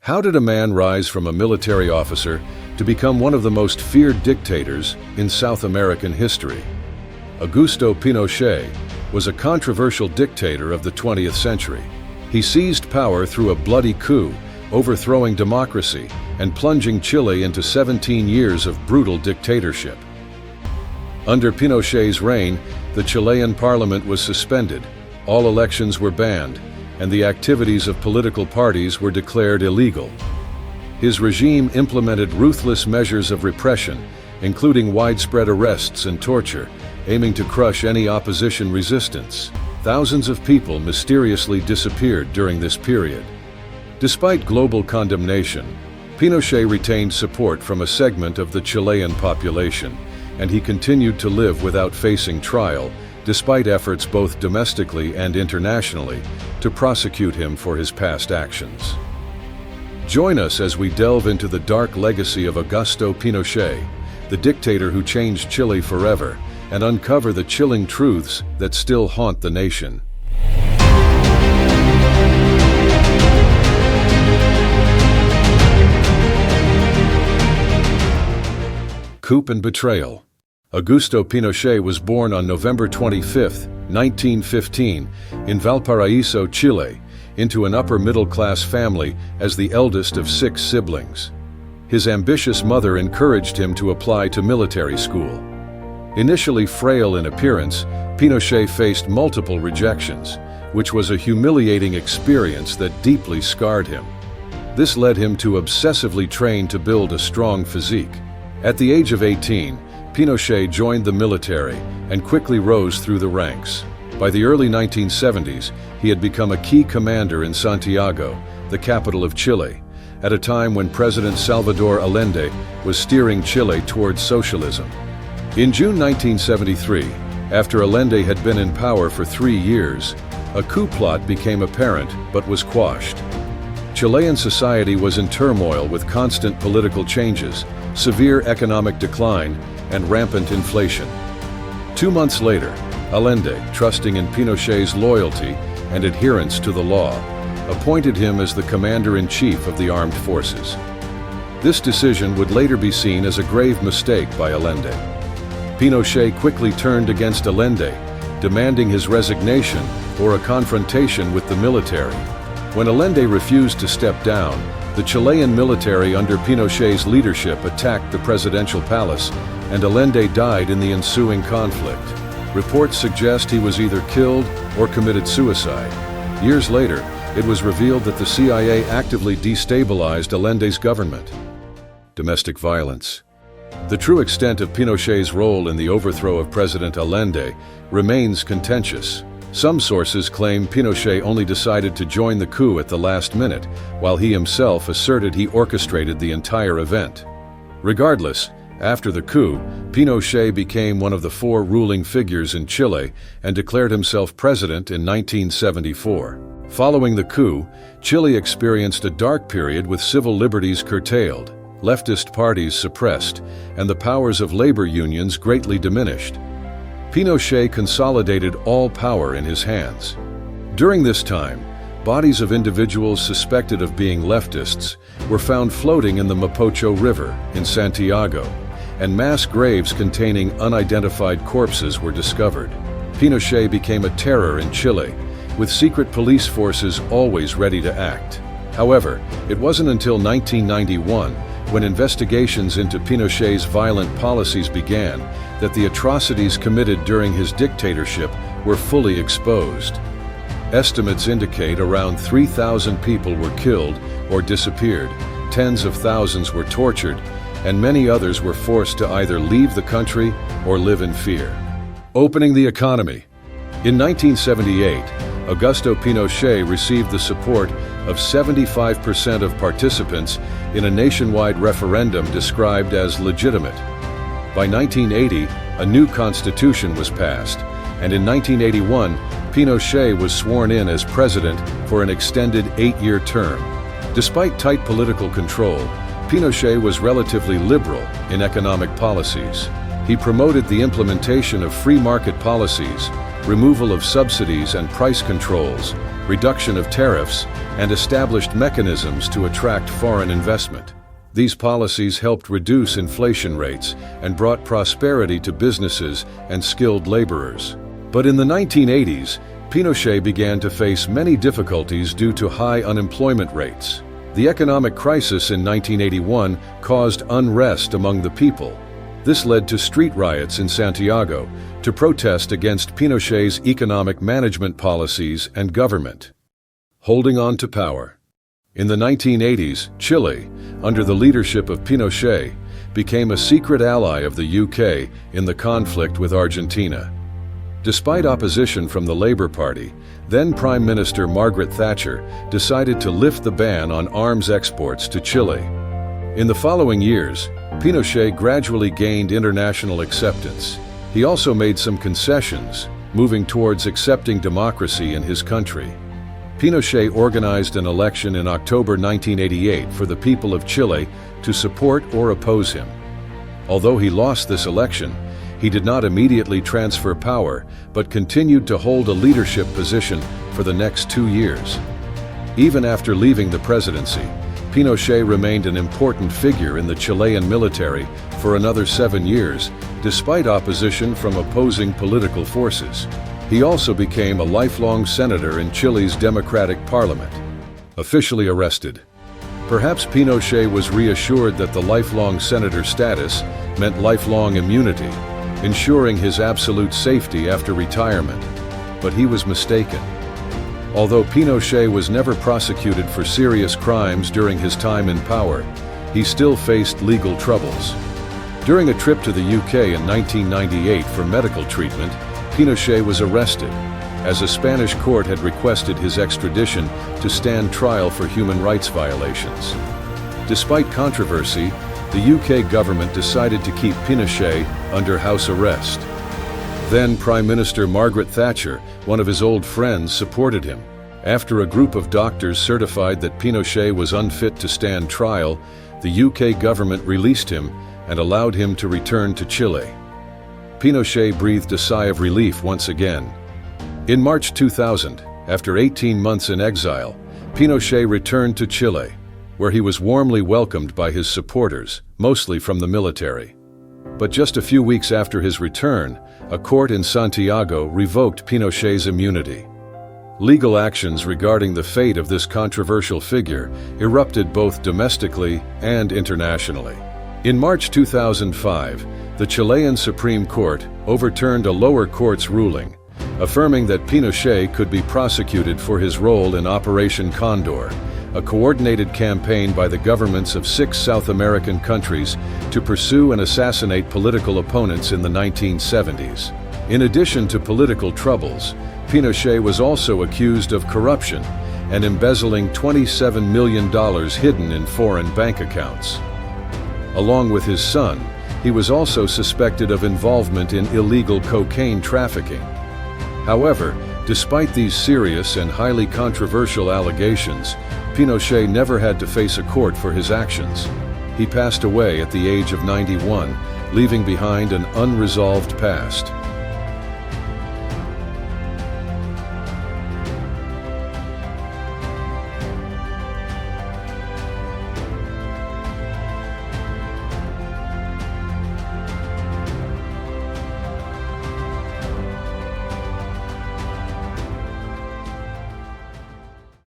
How did a man rise from a military officer to become one of the most feared dictators in South American history? Augusto Pinochet was a controversial dictator of the 20th century. He seized power through a bloody coup, overthrowing democracy and plunging Chile into 17 years of brutal dictatorship. Under Pinochet's reign, the Chilean parliament was suspended, all elections were banned, and the activities of political parties were declared illegal. His regime implemented ruthless measures of repression, including widespread arrests and torture, aiming to crush any opposition resistance. Thousands of people mysteriously disappeared during this period. Despite global condemnation, Pinochet retained support from a segment of the Chilean population, and he continued to live without facing trial, despite efforts both domestically and internationally to prosecute him for his past actions. Join us as we delve into the dark legacy of Augusto Pinochet, the dictator who changed Chile forever, and uncover the chilling truths that still haunt the nation. Coup and betrayal. Augusto Pinochet was born on November 25, 1915, in Valparaiso, Chile, into an upper-middle-class family as the eldest of 6 siblings. His ambitious mother encouraged him to apply to military school. Initially frail in appearance, Pinochet faced multiple rejections, which was a humiliating experience that deeply scarred him. This led him to obsessively train to build a strong physique. At the age of 18, Pinochet joined the military and quickly rose through the ranks. By the early 1970s, he had become a key commander in Santiago, the capital of Chile, at a time when President Salvador Allende was steering Chile towards socialism. In June 1973, after Allende had been in power for 3 years, a coup plot became apparent but was quashed. Chilean society was in turmoil with constant political changes, severe economic decline, and rampant inflation. 2 months later, Allende, trusting in Pinochet's loyalty and adherence to the law, appointed him as the commander-in-chief of the armed forces. This decision would later be seen as a grave mistake by Allende. Pinochet quickly turned against Allende, demanding his resignation or a confrontation with the military. When Allende refused to step down, the Chilean military under Pinochet's leadership attacked the presidential palace, and Allende died in the ensuing conflict. Reports suggest he was either killed or committed suicide. Years later, it was revealed that the CIA actively destabilized Allende's government. Domestic violence. The true extent of Pinochet's role in the overthrow of President Allende remains contentious. Some sources claim Pinochet only decided to join the coup at the last minute, while he himself asserted he orchestrated the entire event. Regardless, after the coup, Pinochet became one of the 4 ruling figures in Chile and declared himself president in 1974. Following the coup, Chile experienced a dark period with civil liberties curtailed, leftist parties suppressed, and the powers of labor unions greatly diminished. Pinochet consolidated all power in his hands. During this time, bodies of individuals suspected of being leftists were found floating in the Mapocho River in Santiago, and mass graves containing unidentified corpses were discovered. Pinochet became a terror in Chile, with secret police forces always ready to act. However, it wasn't until 1991, when investigations into Pinochet's violent policies began, that the atrocities committed during his dictatorship were fully exposed. Estimates indicate around 3,000 people were killed or disappeared, tens of thousands were tortured, and many others were forced to either leave the country or live in fear. Opening the economy. In 1978, Augusto Pinochet received the support of 75% of participants in a nationwide referendum described as legitimate. By 1980, a new constitution was passed, and in 1981, Pinochet was sworn in as president for an extended 8-year term. Despite tight political control, Pinochet was relatively liberal in economic policies. He promoted the implementation of free market policies, removal of subsidies and price controls, reduction of tariffs, and established mechanisms to attract foreign investment. These policies helped reduce inflation rates and brought prosperity to businesses and skilled laborers. But in the 1980s, Pinochet began to face many difficulties due to high unemployment rates. The economic crisis in 1981 caused unrest among the people. This led to street riots in Santiago to protest against Pinochet's economic management policies and government. Holding on to power. In the 1980s, Chile, under the leadership of Pinochet, became a secret ally of the UK in the conflict with Argentina. Despite opposition from the Labour Party, then Prime Minister Margaret Thatcher decided to lift the ban on arms exports to Chile. In the following years, Pinochet gradually gained international acceptance. He also made some concessions, moving towards accepting democracy in his country. Pinochet organized an election in October 1988 for the people of Chile to support or oppose him. Although he lost this election, he did not immediately transfer power, but continued to hold a leadership position for the next 2 years. Even after leaving the presidency, Pinochet remained an important figure in the Chilean military for another 7 years, despite opposition from opposing political forces. He also became a lifelong senator in Chile's democratic parliament. Officially arrested. Perhaps Pinochet was reassured that the lifelong senator status meant lifelong immunity, ensuring his absolute safety after retirement. But he was mistaken. Although Pinochet was never prosecuted for serious crimes during his time in power, he still faced legal troubles. During a trip to the UK in 1998 for medical treatment, Pinochet was arrested, as a Spanish court had requested his extradition to stand trial for human rights violations. Despite controversy, the UK government decided to keep Pinochet under house arrest. Then Prime Minister Margaret Thatcher, one of his old friends, supported him. After a group of doctors certified that Pinochet was unfit to stand trial, the UK government released him and allowed him to return to Chile. Pinochet breathed a sigh of relief once again. In March 2000, after 18 months in exile, Pinochet returned to Chile, where he was warmly welcomed by his supporters, mostly from the military. But just a few weeks after his return, a court in Santiago revoked Pinochet's immunity. Legal actions regarding the fate of this controversial figure erupted both domestically and internationally. In March 2005, the Chilean Supreme Court overturned a lower court's ruling, affirming that Pinochet could be prosecuted for his role in Operation Condor, a coordinated campaign by the governments of 6 South American countries to pursue and assassinate political opponents in the 1970s. In addition to political troubles, Pinochet was also accused of corruption and embezzling $27 million hidden in foreign bank accounts. Along with his son, he was also suspected of involvement in illegal cocaine trafficking. However, despite these serious and highly controversial allegations, Pinochet never had to face a court for his actions. He passed away at the age of 91, leaving behind an unresolved past.